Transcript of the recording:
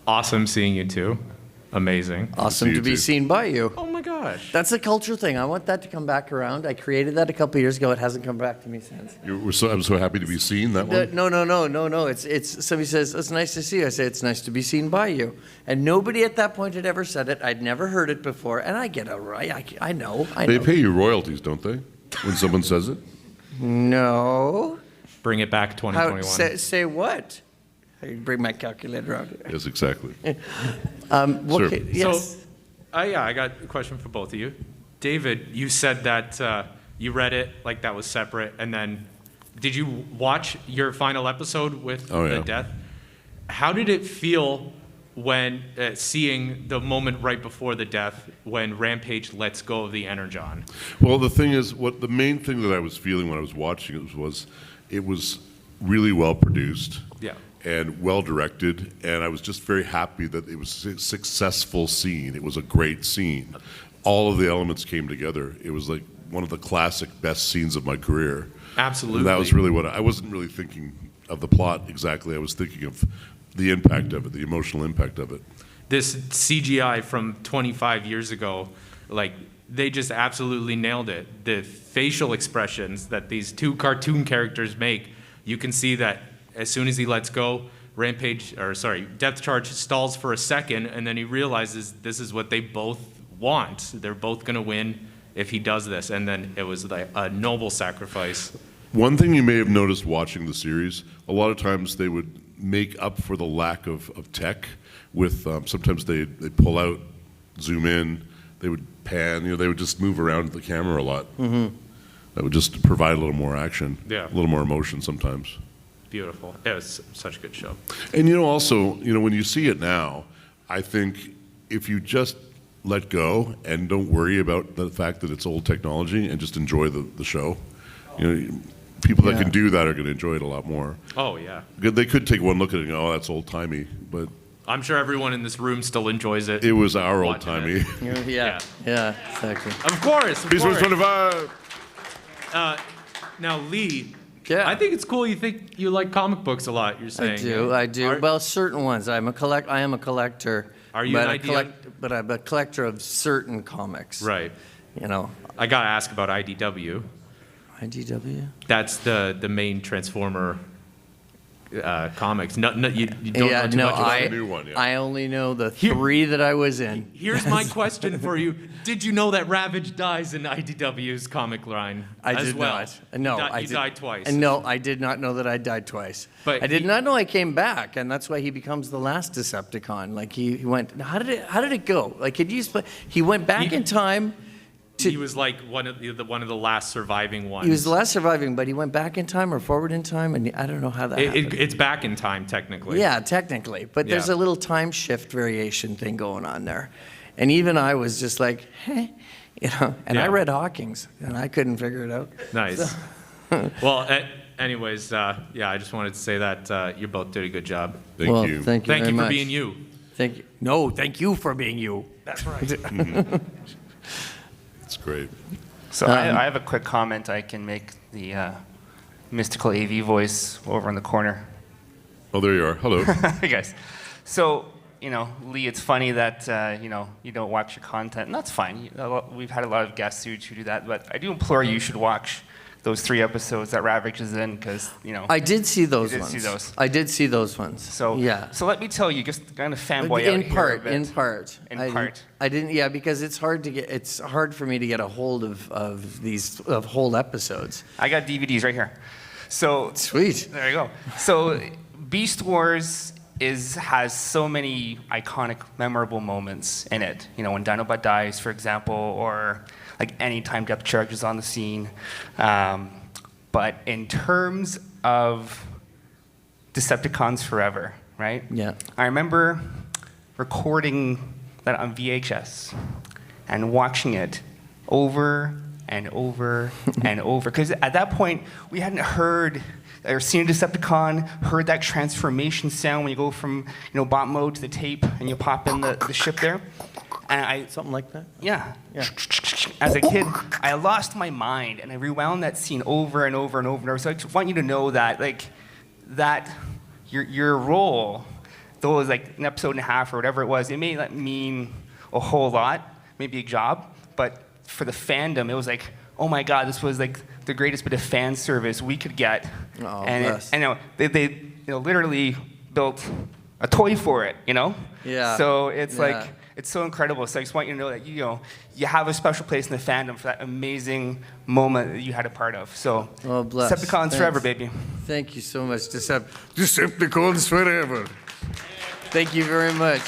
Awesome seeing you too. Amazing. Awesome to be seen by you. Oh my gosh. That's a culture thing. I want that to come back around. I created that a couple of years ago. It hasn't come back to me since. I'm so happy to be seen, that one? No. It's somebody says, it's nice to see you. I say, it's nice to be seen by you. And nobody at that point had ever said it. I'd never heard it before. And I get it right. I know. They pay you royalties, don't they, when someone says it? No. Bring it back 2021. Say what? I bring my calculator out. Yes, exactly. Okay, yes. So, I got a question for both of you. David, you said that you read it like that was separate, and then did you watch your final episode with the death? How did it feel when seeing the moment right before the death when Rampage lets go of the Energon? Well, the thing is, the main thing that I was feeling when I was watching it was really well produced. Yeah. And well directed, and I was just very happy that it was a successful scene. It was a great scene. All of the elements came together. It was like one of the classic best scenes of my career. Absolutely. And that was really I wasn't really thinking of the plot exactly. I was thinking of the impact of it, the emotional impact of it. This CGI from 25 years ago, like, they just absolutely nailed it. The facial expressions that these two cartoon characters make, you can see that as soon as he lets go, Depth Charge stalls for a second, and then he realizes this is what they both want. They're both going to win if he does this, and then it was like a noble sacrifice. One thing you may have noticed watching the series, a lot of times they would make up for the lack of tech with, sometimes they'd pull out, zoom in, they would pan, they would just move around the camera a lot. Mm-hmm. That would just provide a little more action, a little more emotion sometimes. Beautiful. It was such a good show. And also, when you see it now, I think if you just let go and don't worry about the fact that it's old technology and just enjoy the show, people that can do that are going to enjoy it a lot more. Oh, yeah. They could take one look at it and go, oh, that's old-timey, but I'm sure everyone in this room still enjoys it. It was our old-timey. Yeah, exactly. Of course. Beast Wars 25! Now, Lee, yeah. I think it's cool you think you like comic books a lot, you're saying. I do. Well, certain ones. I am a collector. Are you an IDW? But I'm a collector of certain comics. Right. I got to ask about IDW. IDW? That's the main Transformer comics. You don't know too much about the new one. I only know the three that I was in. Here's my question for you. Did you know that Ravage dies in IDW's comic line I did not. No, he died twice. No, I did not know that I died twice. But I did not know I came back, and that's why he becomes the last Decepticon. Like he went. How did it go? Like could you explain? He went back in time. He was like one of the last surviving ones. He was the last surviving, but he went back in time or forward in time, and I don't know how that happened. It's back in time, technically. Yeah, technically. But there's a little time shift variation thing going on there. And even I was just like, and I read Hawkins, and I couldn't figure it out. Nice. So. Well, anyways, I just wanted to say that you both did a good job. Thank you. Thank you very much. For being you. Thank you. No, thank you for being you. That's right. It's great. So I have a quick comment I can make. The mystical AV voice over in the corner. Oh, there you are. Hello. Hey, guys. So, Lee, it's funny that, you don't watch your content, and that's fine. We've had a lot of guests who do that, but I do implore you should watch those 3 episodes that Ravage is in, because, I did see those ones. I did see those ones. So, yeah. So let me tell you, just kind of fanboy out here a bit. In part. I didn't, because it's hard for me to get a hold of these whole episodes. I got DVDs right here. So sweet. There you go. So Beast Wars has so many iconic, memorable moments in it. When Dinobot dies, for example, or like anytime Depth Charge is on the scene. But in terms of Decepticons Forever, right? Yeah. I remember recording that on VHS and watching it over and over and over. Because at that point, we hadn't heard or seen a Decepticon, heard that transformation sound when you go from bot mode to the tape and you pop in the ship there. And something like that? Yeah. As a kid, I lost my mind and I rewound that scene over and over and over and over. So I just want you to know that, that your role, those, like, an episode and a half or whatever it was, it may not mean a whole lot, maybe a job, but for the fandom, it was like, oh my God, this was like the greatest bit of fan service we could get. Oh, And bless. they literally built a toy for it, Yeah. So it's Yeah. like, it's so incredible. So I just want you to know that, you have a special place in the fandom for that amazing moment that you had a part of. So, Oh, bless. Decepticons forever, Thanks. baby. Thank you so much, Decepticons forever. Thank you very much.